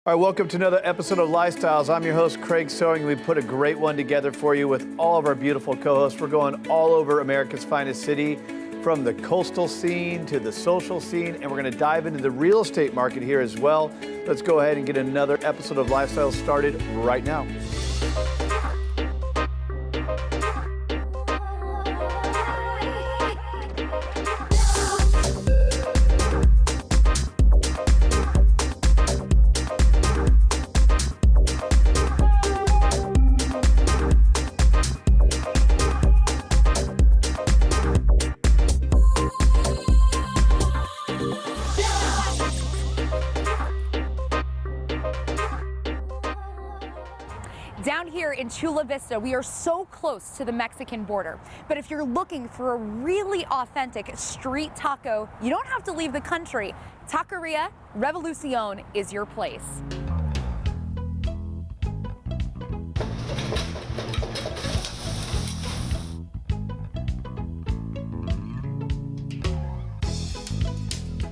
All right, welcome to another episode of Lifestyles. I'm your host, Craig Sewing. We put a great one together for you with all of our beautiful co-hosts. We're going all over America's finest city, from the coastal scene to the social scene, and we're going to dive into the real estate market here as well. Let's go ahead and get another episode of Lifestyles started right now. Down here in Chula Vista, we are so close to the Mexican border. But if you're looking for a really authentic street taco, you don't have to leave the country. Taqueria Revolución is your place.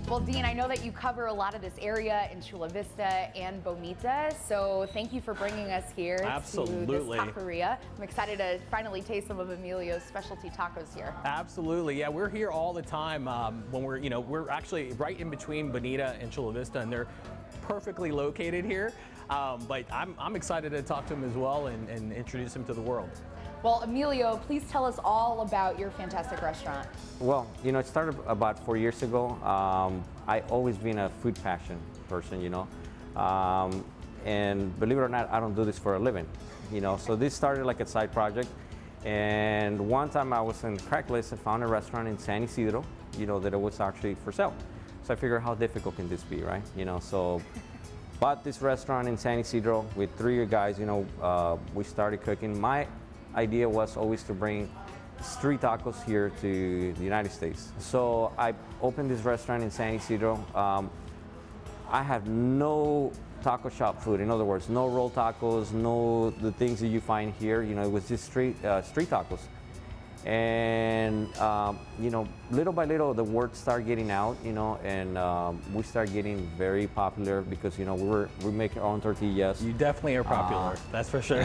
Well, Dean, I know that you cover a lot of this area in Chula Vista and Bonita, so thank you for bringing us here to this taqueria. I'm excited to finally taste some of Emilio's specialty tacos here. Absolutely, yeah, we're here all the time when we're actually right in between Bonita and Chula Vista, and they're perfectly located here. But I'm excited to talk to him as well and introduce him to the world. Well, Emilio, please tell us all about your fantastic restaurant. Well, it started about 4 years ago. I always been a food passion person, and believe it or not, I don't do this for a living, So this started like a side project. And one time I was in Craigslist and found a restaurant in San Isidro, that it was actually for sale. So I figured, how difficult can this be, right? So bought this restaurant in San Isidro with 3 guys. We started cooking. My idea was always to bring street tacos here to the United States. So I opened this restaurant in San Isidro. I had no taco shop food. In other words, no roll tacos, no the things that you find here. It was just street tacos. And little by little, the word started getting out. And we started getting very popular because we make our own tortillas. You definitely are popular, that's for sure.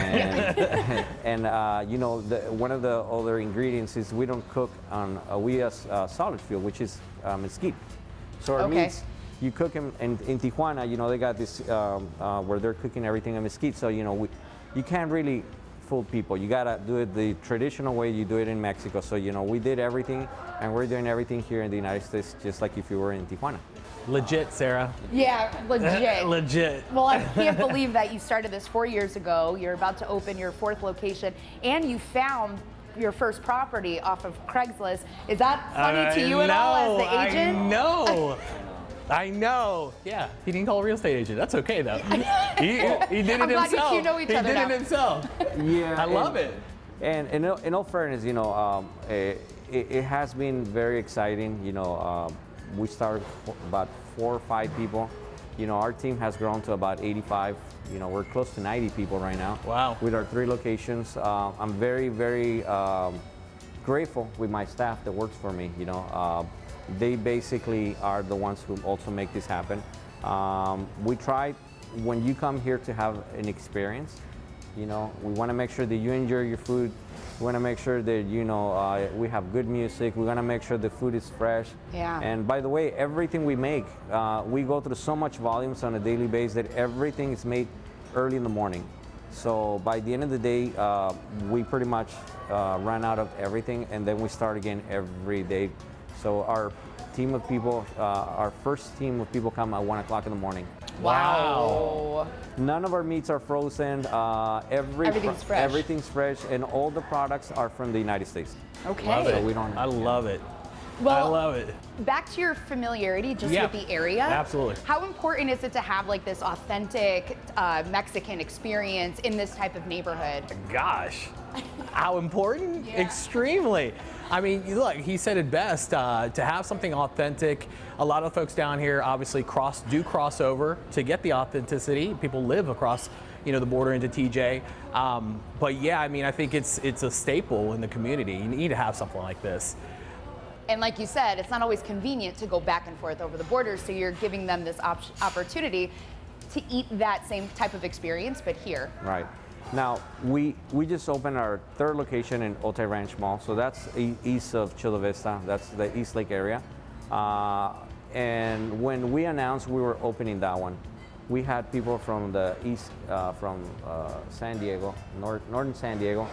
And one of the other ingredients is we don't cook on we use solid fuel, which is mesquite. So it means you cook them in Tijuana. They got this where they're cooking everything on mesquite. So you can't really fool people. You gotta do it the traditional way you do it in Mexico. So we did everything, and we're doing everything here in the United States, just like if you were in Tijuana. Legit, Sarah. Yeah, legit. Legit. Well, I can't believe that you started this 4 years ago. You're about to open your 4th location, and you found your first property off of Craigslist. Is that funny to you at all as the agent? I know. Yeah, he didn't call a real estate agent. That's okay though. He did it himself. Glad you know each other He did now. it himself. Yeah, I love it. And in all fairness, it has been very exciting. We started about 4 or 5 people. Our team has grown to about 85. We're close to 90 people right now. Wow. With our 3 locations. I'm very, very grateful with my staff that works for me. They basically are the ones who also make this happen. We try, when you come here, to have an experience. We want to make sure that you enjoy your food. We want to make sure that we have good music. We want to make sure the food is fresh. Yeah. And by the way, everything we make, we go through so much volumes on a daily basis that everything is made early in the morning. So by the end of the day, we pretty much run out of everything, and then we start again every day. So our team of people, our first team of people come at 1 o'clock in the morning. Wow. None of our meats are frozen. Everything's fresh. Everything's fresh, and all the products are from the United States. Okay. Love it. So we don't. I love it. Well, I love it. Back to your familiarity just with the area. Absolutely. How important is it to have like this authentic Mexican experience in this type of neighborhood? Gosh, how important? Yeah. Extremely. I mean, look, he said it best, to have something authentic. A lot of folks down here obviously cross over to get the authenticity. People live across, the border into TJ. But yeah, I mean, I think it's a staple in the community. You need to have something like this. And like you said, it's not always convenient to go back and forth over the border, so you're giving them this opportunity. to eat that same type of experience, but here. Right. Now, we just opened our third location in Otay Ranch Mall, so that's east of Chula Vista. That's the East Lake area. And when we announced we were opening that one, we had people from the east, from San Diego, northern San Diego,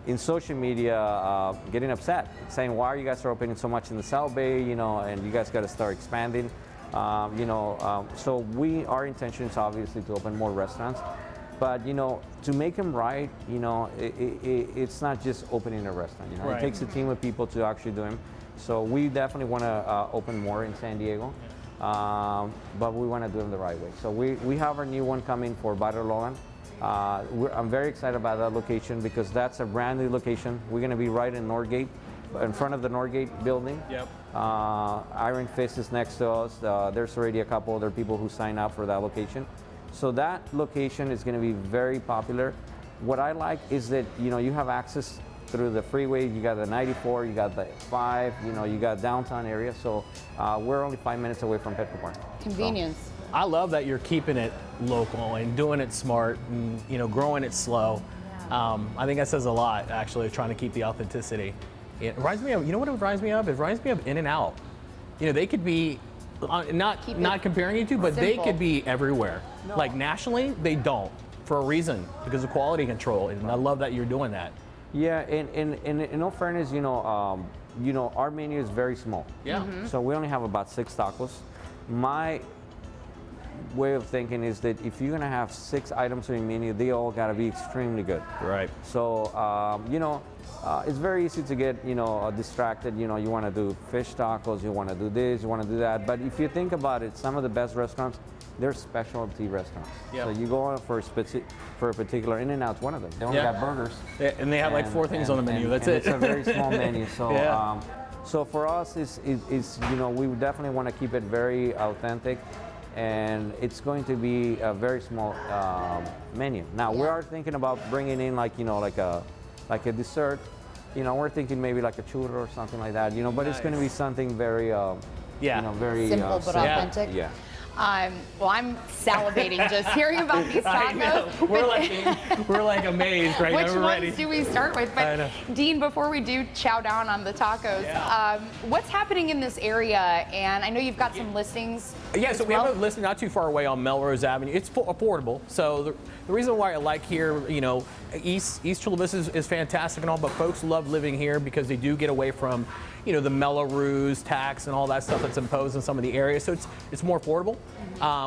in social media getting upset, saying, why are you guys opening so much in the South Bay, you know, and you guys got to start expanding. So our intention is obviously to open more restaurants, but you know, to make them right, you know, it's not just opening a restaurant. You know, It takes a team of people to actually do them. So we definitely want to open more in San Diego, but we want to do them the right way. So we have our new one coming for Barrio Logan. I'm very excited about that location because that's a brand new location. We're going to be right in Northgate, in front of the Northgate building. Yep. Iron Fist is next to us. There's already a couple other people who signed up for that location. So that location is going to be very popular. What I like is that, you know, you have access through the freeway. You got the 94, you got the 5, you know, you got downtown area. So we're only 5 minutes away from Petco Park. Convenience. So. I love that you're keeping it local and doing it smart and, you know, growing it slow. I think that says a lot, actually, trying to keep the authenticity. It reminds me of, you know what it reminds me of? It reminds me of In-N-Out. You know, they could be, not comparing you to, but simple. they could be everywhere. No. Like nationally, they don't, for a reason, because of quality control, and I love that you're doing that. Yeah, and in all fairness, you know, our menu is very small. Yeah. Mm-hmm. So we only have about 6 tacos. My way of thinking is that if you're gonna have 6 items on your menu, they all gotta be extremely good. Right. So, you know, it's very easy to get, you know, distracted. You know, you wanna do fish tacos, you wanna do this, you wanna do that. But if you think about it, some of the best restaurants, they're specialty restaurants. Yep. So you go on for a particular, In-N-Out's one of them. They only got burgers. Yeah, and they have like 4 things on the menu. That's it. It's a very small menu. So, yeah. So for us, is you know, we definitely want to keep it very authentic, and it's going to be a very small menu. Now we are thinking about bringing in like, you know, like a dessert. You know, we're thinking maybe like a churro or something like that. You know, but it's going to be something very you know, very simple but authentic. Yeah. Well, I'm salivating just hearing about these tacos. We're like amazed right now. Which We're ones ready. do we start with? But Dean, before we do chow down on the tacos, what's happening in this area? And I know you've got some listings. Yeah, so we have a listing not too far away on Melrose Avenue. It's affordable. So the reason why I like here, you know, East Chula Vista is fantastic and all, but folks love living here because they do get away from, you know, the Melrose tax and all that stuff that's imposed in some of the areas. So it's more affordable.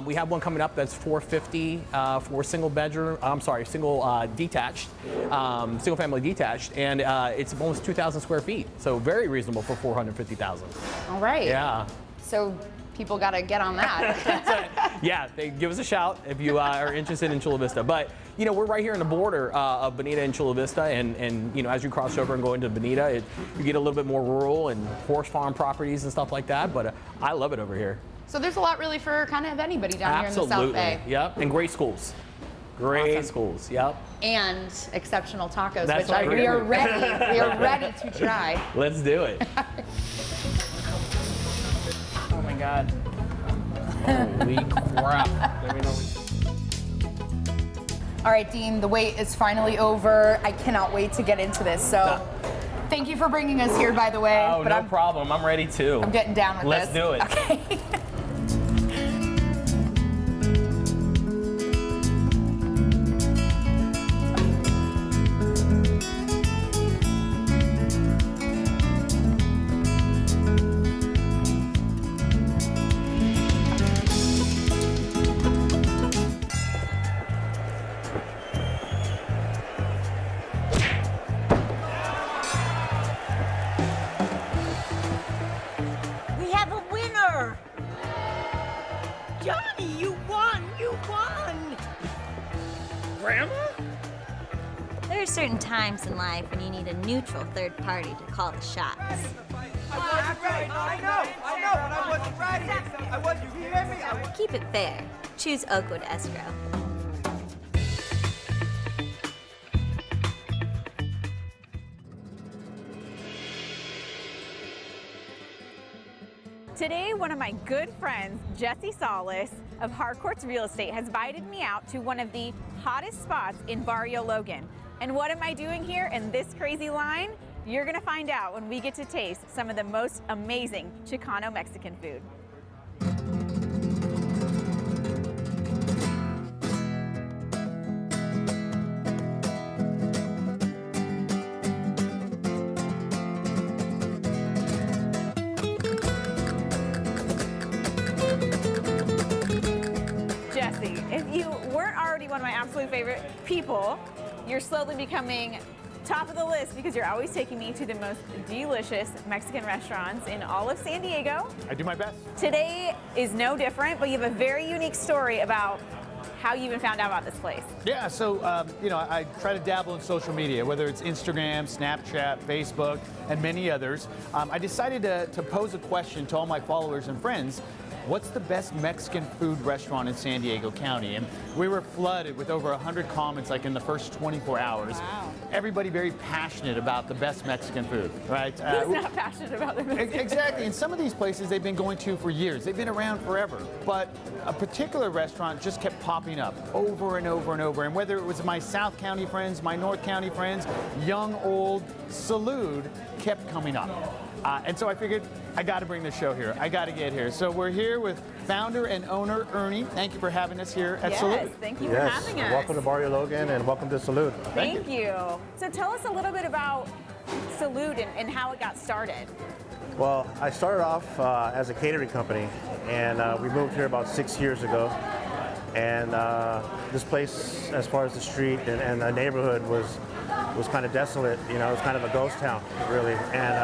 We have one coming up that's $450 for single bedroom. Single detached, single family detached, and it's almost 2,000 square feet. So very reasonable for $450,000. All right. Yeah. So people got to get on that. Yeah, they give us a shout if you are interested in Chula Vista. But you know, we're right here on the border of Bonita and Chula Vista, and you know, as you cross over and go into Bonita, you get a little bit more rural and horse farm properties and stuff like that. But I love it over here. So there's a lot really for kind of anybody down here in the South Bay. Yep, and great schools. Great schools, yep. And exceptional tacos, That's which right. we are ready. We are ready to try. Let's do it. Oh my God. Holy crap. Let me know. All right, Dean, the wait is finally over. I cannot wait to get into this. So thank you for bringing us here, by the way. Oh, no problem. I'm ready too. I'm getting down with Let's this. do it. Okay. Johnny, you won! You won! Grandma? There are certain times in life when you need a neutral third party to call the shots. I wasn't ready. I know, but I wasn't ready. I wasn't, you hear me? Keep it fair. Choose Oakwood Escrow. Today, one of my good friends, Jesse Salas of Harcourts Real Estate, has invited me out to one of the hottest spots in Barrio Logan. And what am I doing here in this crazy line? You're gonna find out when we get to taste some of the most amazing Chicano Mexican food. If you weren't already one of my absolute favorite people, you're slowly becoming top of the list because you're always taking me to the most delicious Mexican restaurants in all of San Diego. I do my best. Today is no different, but you have a very unique story about how you even found out about this place. Yeah, so, you know, I try to dabble in social media, whether it's Instagram, Snapchat, Facebook, and many others. I decided to pose a question to all my followers and friends. What's the best Mexican food restaurant in San Diego County? And we were flooded with over 100 comments like in the first 24 hours. Wow. Everybody very passionate about the best Mexican food, right? Who's not passionate about their Mexican Exactly, and some of these places they've been going to for years. They've been around forever. But a particular restaurant just kept popping up over and over and over. And whether it was my South County friends, my North County friends, young, old, Salud kept coming up. And so I figured I got to bring the show here. I got to get here. So we're here with founder and owner Ernie. Thank you for having us here at Salud. Yes, thank you for having us. Welcome to Barrio Logan and welcome to Salud. Thank you. So tell us a little bit about Salud and how it got started. Well, I started off as a catering company, and we moved here about 6 years ago. And this place, as far as the street and the neighborhood, was kind of desolate. You know, it was kind of a ghost town, really. And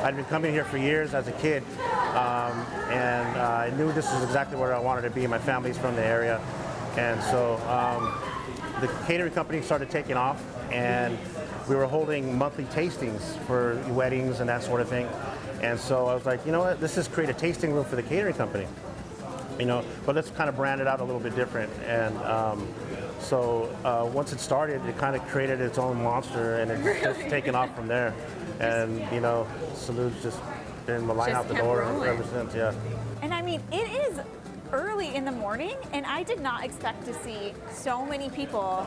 I'd been coming here for years as a kid, and I knew this was exactly where I wanted to be. My family's from the area, and so the catering company started taking off, and we were holding monthly tastings for weddings and that sort of thing. And so I was like, you know what, let's just create a tasting room for the catering company. You know, but let's kind of brand it out a little bit different. And so once it started, it kind of created its own monster, and it's just taken off from there. And you know, Salud's just been the line out the door ever since. Yeah. And I mean, it is early in the morning, and I did not expect to see so many people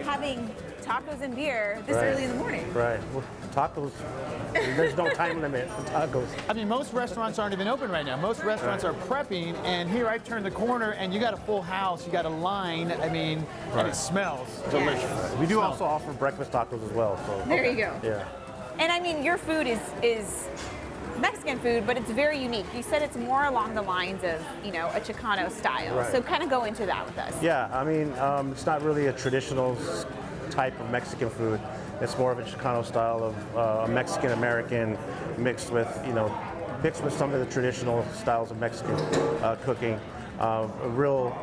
having tacos and beer this early in the morning. Right. Well, tacos, there's no time limit for tacos. I mean, most restaurants aren't even open right now. Most restaurants are prepping, and here I turn the corner, and you got a full house, you got a line, I mean, and it smells delicious. We do also offer breakfast tacos as well. So. There you go. Yeah. And I mean, your food is Mexican food, but it's very unique. You said it's more along the lines of, you know, a Chicano style. Right. So kind of go into that with us. Yeah, I mean, it's not really a traditional type of Mexican food. It's more of a Chicano style of Mexican-American mixed with some of the traditional styles of Mexican cooking. A real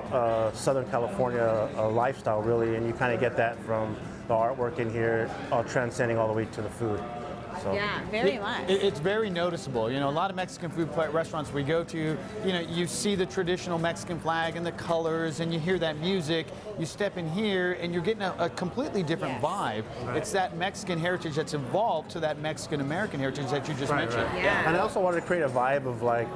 Southern California lifestyle, really, and you kind of get that from the artwork in here, transcending all the way to the food. So. Yeah, very much. It's very noticeable. You know, a lot of Mexican food restaurants we go to, you know, you see the traditional Mexican flag and the colors, and you hear that music. You step in here, and you're getting a completely different vibe. Right. It's that Mexican heritage that's evolved to that Mexican-American heritage that you just mentioned. Right. Yeah. And I also wanted to create a vibe of like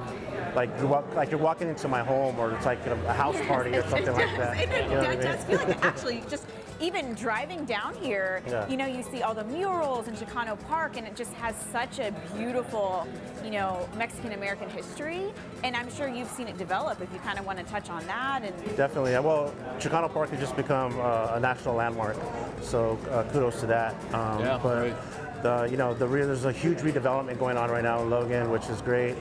you're walking into my home, or it's like a house party or something like that. It does feel like actually just even driving down here, you know, you see all the murals in Chicano Park, and it just has such a beautiful, you know, Mexican-American history. And I'm sure you've seen it develop if you kind of want to touch on that. And definitely. Well, Chicano Park has just become a national landmark, so kudos to that. There's a huge redevelopment going on right now in Logan, which is great.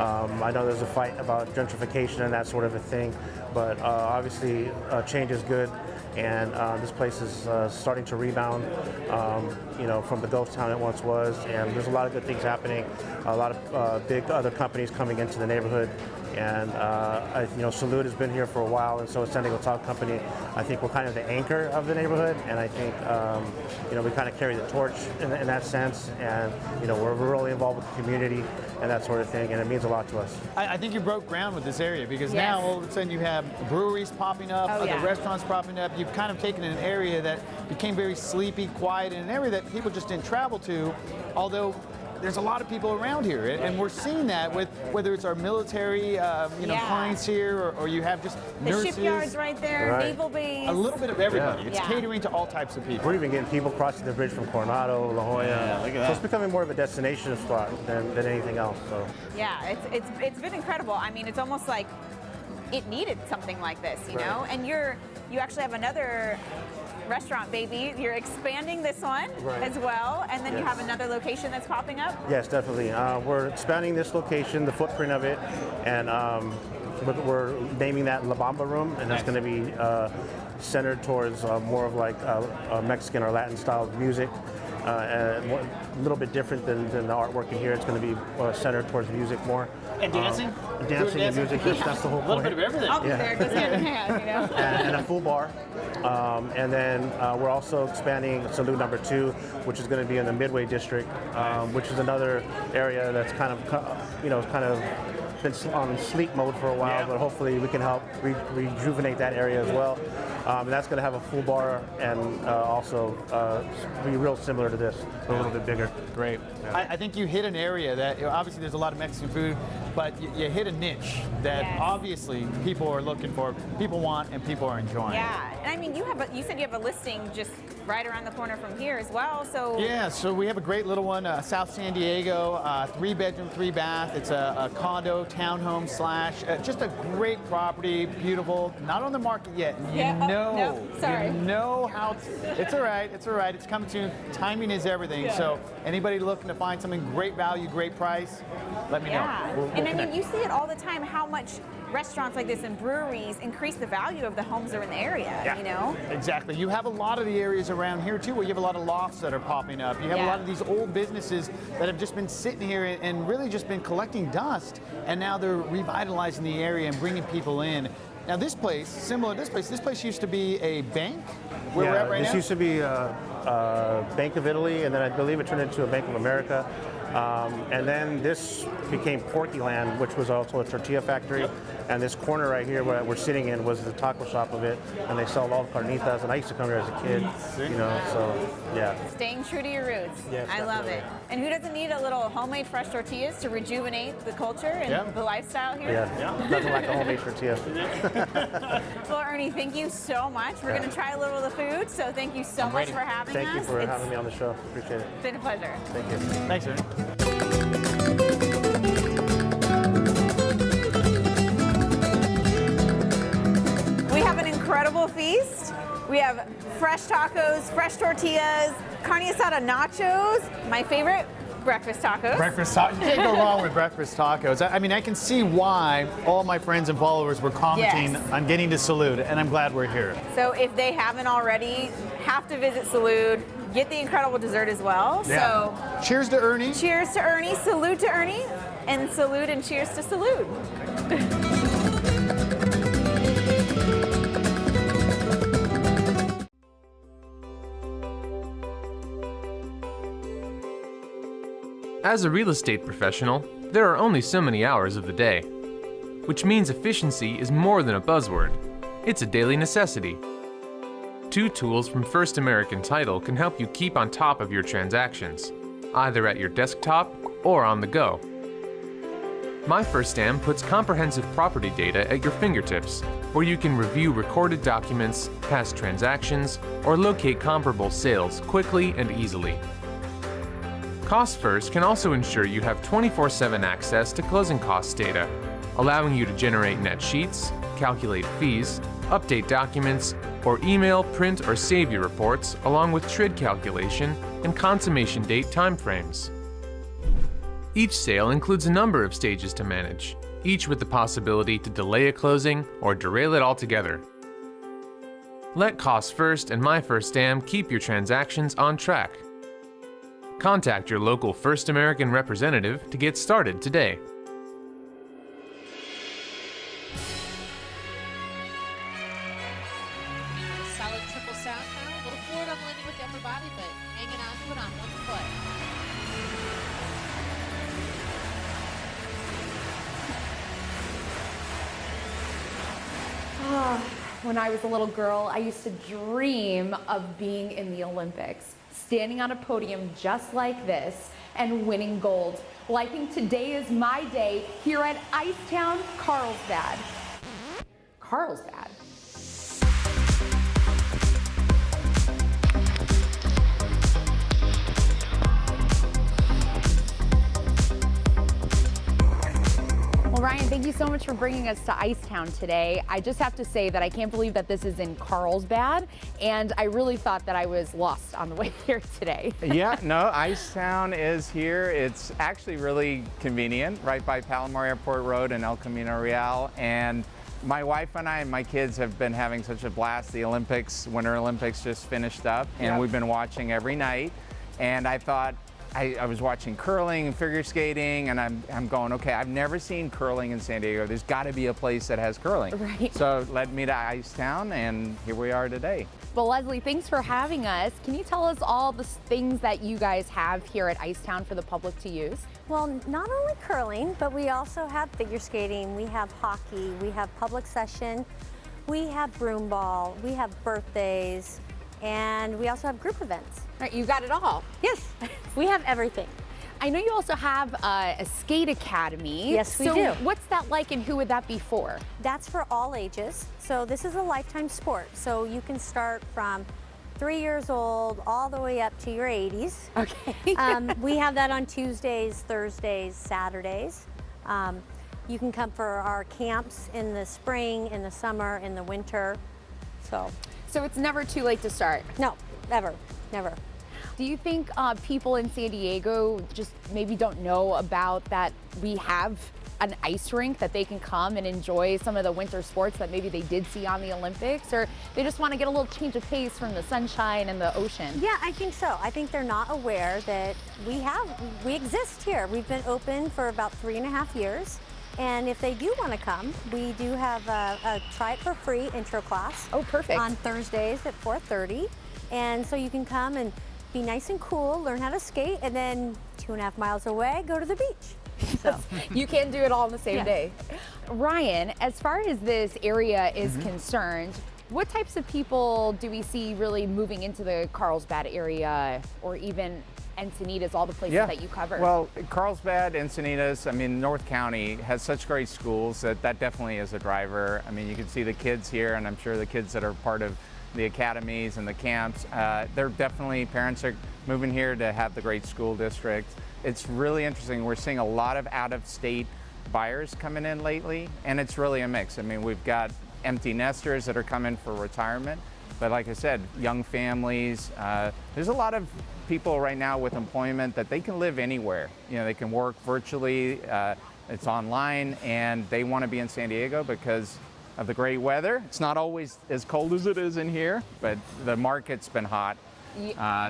I know there's a fight about gentrification and that sort of a thing, but obviously change is good. And this place is starting to rebound, from the ghost town it once was. And there's a lot of good things happening. A lot of big other companies coming into the neighborhood. And Salud has been here for a while, and so is San Diego Talk Company. I think we're kind of the anchor of the neighborhood, and I think we kind of carry the torch in that sense. And we're really involved with the community and that sort of thing, and it means a lot to us. I think you broke ground with this area, because now all of a sudden you have breweries popping up, other restaurants popping up. You've kind of taken an area that became very sleepy, quiet, and an area that people just didn't travel to, although there's a lot of people around here, and we're seeing that with whether it's our military, clients here, or you have just the nurses. shipyards right there, naval base. A little bit of everybody. Yeah. It's catering to all types of people. We're even getting people crossing the bridge from Coronado, La Jolla. Yeah, look at that. So it's becoming more of a destination spot than anything else. So. Yeah, it's been incredible. I mean, it's almost like it needed something like this, you know? And you actually have another restaurant, baby. You're expanding this one as well, and then you have another location that's popping up? Yes, definitely. We're expanding this location, the footprint of it, and we're naming that La Bamba Room, and that's going to be centered towards more of like a Mexican or Latin style music. And a little bit different than the artwork in here. It's going to be centered towards music more. And dancing? Dancing and music, that's the whole point. A little bit of everything. I'll be there, just hand in hand, you know? And a full bar. And then we're also expanding Salud number 2, which is going to be in the Midway District, which is another area that's kind of been on sleep mode for a while, but hopefully we can help rejuvenate that area as well. And that's going to have a full bar and also be real similar to this, but a little bit bigger. Great. Yeah. I think you hit an area that, obviously there's a lot of Mexican food, but you hit a niche that obviously people are looking for, people want, and people are enjoying. Yeah, and I mean, you said you have a listing just right around the corner from here as well, so. Yeah, so we have a great little one, South San Diego, 3-bedroom, 3-bath. It's a condo, townhome / just a great property, beautiful, not on the market yet. You know how, it's all right, it's coming soon. Timing is everything, so anybody looking to find something great value, great price, let me know. We'll and I connect. mean, you see it all the time, how much restaurants like this and breweries increase the value of the homes that are in the area, you know? Exactly. You have a lot of the areas around here too where you have a lot of lofts that are popping up. You have a lot of these old businesses that have just been sitting here and really just been collecting dust, and now they're revitalizing the area and bringing people in. Now this place, similar to this place used to be a bank where we're at right now? This used to be Bank of Italy, and then I believe it turned into a Bank of America. And then this became Porky Land, which was also a tortilla factory. And this corner right here where we're sitting in was the taco shop of it. And they sold all the carnitas. And I used to come here as a kid, you know, so yeah. Staying true to your roots. Yes, I love it. And who doesn't need a little homemade fresh tortillas to rejuvenate the culture and the lifestyle here? Yeah, nothing like a homemade tortilla. Well, Ernie, thank you so much. We're going to try a little of the food, so thank you so much for having us. Thank you for having me on the show. Appreciate it. It's been a pleasure. Thank you. Thanks, Ernie. We have an incredible feast. We have fresh tacos, fresh tortillas, carne asada nachos, my favorite, breakfast tacos. Breakfast tacos. You can't go wrong with breakfast tacos. I mean, I can see why all my friends and followers were commenting on getting to Salud, and I'm glad we're here. So if they haven't already, have to visit Salud. Get the incredible dessert as well. So cheers to Ernie. Cheers to Ernie. Salute to Ernie. And salute and cheers to Salud. As a real estate professional, there are only so many hours of the day, which means efficiency is more than a buzzword. It's a daily necessity. 2 tools from First American Title can help you keep on top of your transactions, either at your desktop or on the go. My First Stamp puts comprehensive property data at your fingertips, where you can review recorded documents, past transactions, or locate comparable sales quickly and easily. Cost First can also ensure you have 24/7 access to closing costs data, allowing you to generate net sheets, calculate fees, update documents, or email, print, or save your reports, along with TRID calculation and consummation date timeframes. Each sale includes a number of stages to manage, each with the possibility to delay a closing or derail it altogether. Let Cost First and My First Stamp keep your transactions on track. Contact your local First American representative to get started today. Solid triple sound now. A little forward on landing with the upper body, but hanging on to it on one foot. When I was a little girl, I used to dream of being in the Olympics. standing on a podium just like this and winning gold. Well, I think today is my day here at Icetown, Carlsbad. Carlsbad. Well, Ryan, thank you so much for bringing us to Icetown today. I just have to say that I can't believe that this is in Carlsbad, and I really thought that I was lost on the way here today. Yeah, no, Icetown is here. It's actually really convenient, right by Palomar Airport Road and El Camino Real. And my wife and I and my kids have been having such a blast. The Olympics, Winter Olympics just finished up, and we've been watching every night. And I thought, I was watching curling and figure skating, and I'm going, okay, I've never seen curling in San Diego. There's got to be a place that has curling. Right. So it led me to Icetown, and here we are today. Well, Leslie, thanks for having us. Can you tell us all the things that you guys have here at Icetown for the public to use? Well, not only curling, but we also have figure skating, we have hockey, we have public session, we have broom ball, we have birthdays, and we also have group events. Right, you got it all. Yes, we have everything. I know you also have a skate academy. Yes, we do. So what's that like, and who would that be for? That's for all ages. So this is a lifetime sport. So you can start from 3 years old all the way up to your 80s. Okay. We have that on Tuesdays, Thursdays, Saturdays. You can come for our camps in the spring, in the summer, in the winter. So it's never too late to start? No, ever, never. Do you think people in San Diego just maybe don't know about that we have an ice rink that they can come and enjoy some of the winter sports that maybe they did see on the Olympics, or they just want to get a little change of pace from the sunshine and the ocean? Yeah, I think so. I think they're not aware that we exist here. We've been open for about 3.5 years. And if they do want to come, we do have a try it for free intro class. Oh, perfect. On Thursdays at 4:30. And so you can come and be nice and cool, learn how to skate, and then 2.5 miles away, go to the beach. So you can do it all in the same day. Ryan, as far as this area is concerned, what types of people do we see really moving into the Carlsbad area, or even Encinitas, all the places that you cover? Well, Carlsbad, Encinitas, I mean, North County has such great schools that definitely is a driver. I mean, you can see the kids here, and I'm sure the kids that are part of the academies and the camps, they're definitely, parents are moving here to have the great school district. It's really interesting. We're seeing a lot of out-of-state buyers coming in lately, and it's really a mix. I mean, we've got empty nesters that are coming for retirement, but like I said, young families. There's a lot of people right now with employment that they can live anywhere. You know, they can work virtually, it's online, and they want to be in San Diego because of the great weather. It's not always as cold as it is in here, but the market's been hot.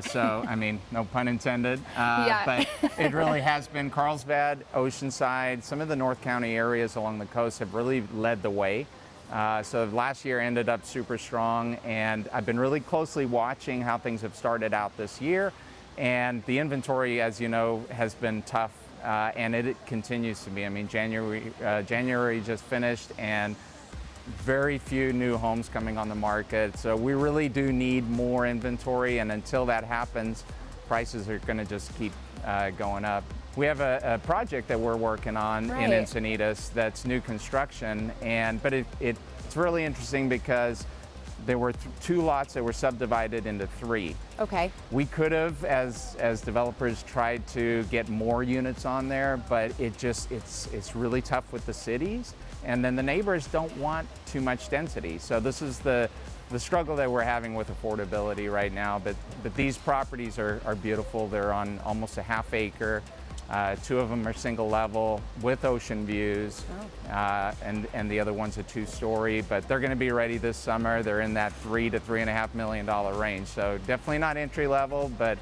So, I mean, no pun intended, but it really has been. Carlsbad, Oceanside, some of the North County areas along the coast have really led the way. So last year ended up super strong, and I've been really closely watching how things have started out this year. And the inventory, as you know, has been tough, and it continues to be. I mean, January just finished, and very few new homes coming on the market. So we really do need more inventory, and until that happens, prices are going to just keep going up. We have a project that we're working on in Encinitas that's new construction, but it's really interesting because there were 2 lots that were subdivided into 3. Okay. We could have, as developers, tried to get more units on there, but it's really tough with the cities, and then the neighbors don't want too much density. So this is the struggle that we're having with affordability right now. But these properties are beautiful. They're on almost a ½ acre. 2 of them are single level with ocean views, and the other one's a 2-story, but they're going to be ready this summer. They're in that $3 to $3.5 million range. So definitely not entry level, but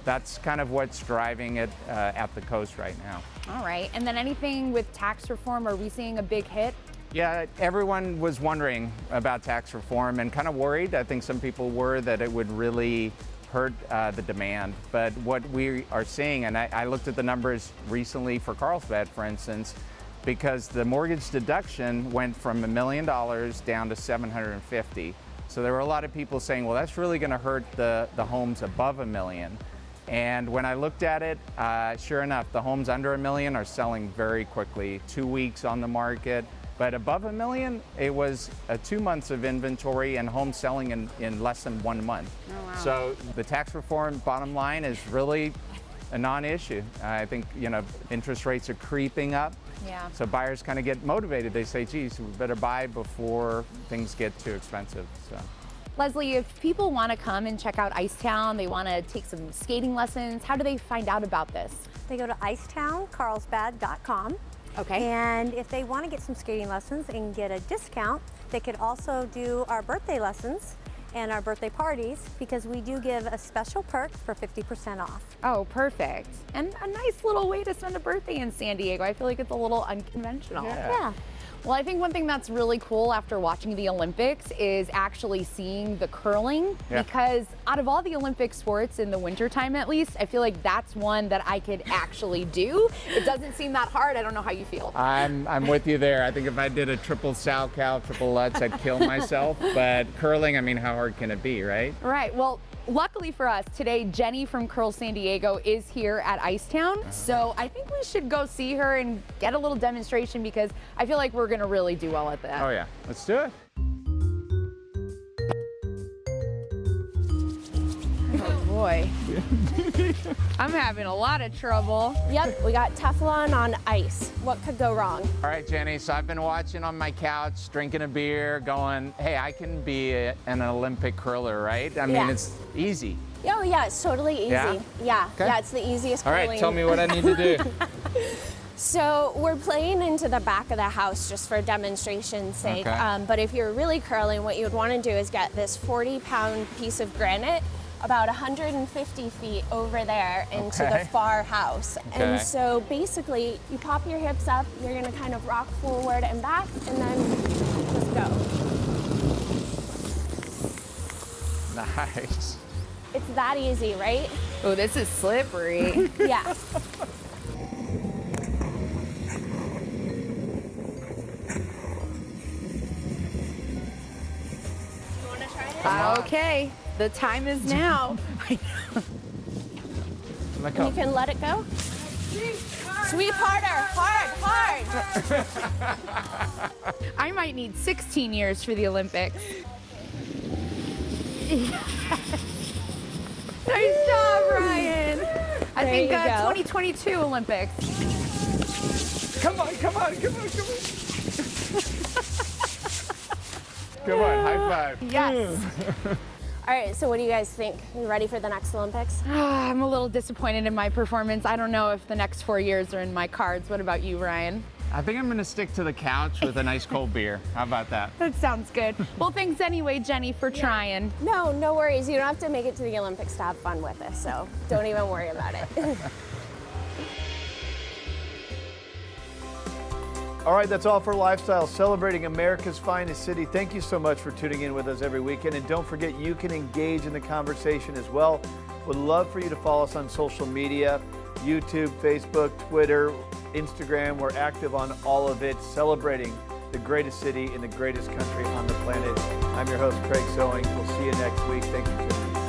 that's kind of what's driving it at the coast right now. All right, and then anything with tax reform, are we seeing a big hit? Yeah, everyone was wondering about tax reform and kind of worried. I think some people were that it would really hurt the demand. But what we are seeing, and I looked at the numbers recently for Carlsbad, for instance, because the mortgage deduction went from $1 million down to $750. So there were a lot of people saying, well, that's really going to hurt the homes above $1 million. And when I looked at it, sure enough, the homes under $1 million are selling very quickly, 2 weeks on the market. But above $1 million, it was 2 months of inventory and homes selling in less than 1 month. Oh, wow. So the tax reform bottom line is really a non-issue. I think, interest rates are creeping up. Yeah. So buyers kind of get motivated. They say, geez, we better buy before things get too expensive. So. Leslie, if people want to come and check out Icetown, they want to take some skating lessons, how do they find out about this? They go to icetowncarlsbad.com. Okay. And if they want to get some skating lessons and get a discount, they could also do our birthday lessons and our birthday parties, because we do give a special perk for 50% off. Oh, perfect. And a nice little way to spend a birthday in San Diego. I feel like it's a little unconventional. Yeah. Well, I think one thing that's really cool after watching the Olympics is actually seeing the curling, because out of all the Olympic sports in the wintertime, at least, I feel like that's one that I could actually do. It doesn't seem that hard. I don't know how you feel. I'm with you there. I think if I did a triple sow cow, triple Lutz, I'd kill myself. But curling, I mean, how hard can it be, right? Right. Well, luckily for us, today, Jenny from Curl San Diego is here at Icetown. So I think we should go see her and get a little demonstration, because I feel like we're going to really do well at that. Oh, yeah. Let's do it. Oh, boy. I'm having a lot of trouble. Yep, we got Teflon on ice. What could go wrong? All right, Jenny, so I've been watching on my couch, drinking a beer, going, hey, I can be an Olympic curler, right? I mean, it's easy. Oh, yeah, it's totally easy. Yeah? Yeah, it's the easiest All curling. right, tell me what I need to do. So we're playing into the back of the house just for demonstration's sake. Okay. But if you're really curling, what you would want to do is get this 40-pound piece of granite about 150 feet over there into the far house. Okay. And so basically, you pop your hips up, you're going to kind of rock forward and back, and then just go. Nice. It's that easy, right? Oh, this is slippery. Yeah. Okay, the time is now. You can let it go. Sweep harder, hard. I might need 16 years for the Olympics. Nice job, Ryan. I think 2022 Olympics. Come on. Come on, high five. Yes. All right, so what do you guys think? Are you ready for the next Olympics? I'm a little disappointed in my performance. I don't know if the next 4 years are in my cards. What about you, Ryan? I think I'm going to stick to the couch with a nice cold beer. How about that? That sounds good. Well, thanks anyway, Jenny, for trying. No worries. You don't have to make it to the Olympics to have fun with us, so don't even worry about it. All right, that's all for Lifestyle, celebrating America's finest city. Thank you so much for tuning in with us every weekend. And don't forget, you can engage in the conversation as well. Would love for you to follow us on social media, YouTube, Facebook, Twitter, Instagram. We're active on all of it, celebrating the greatest city in the greatest country on the planet. I'm your host, Craig Sewing. We'll see you next week. Thank you for tuning in.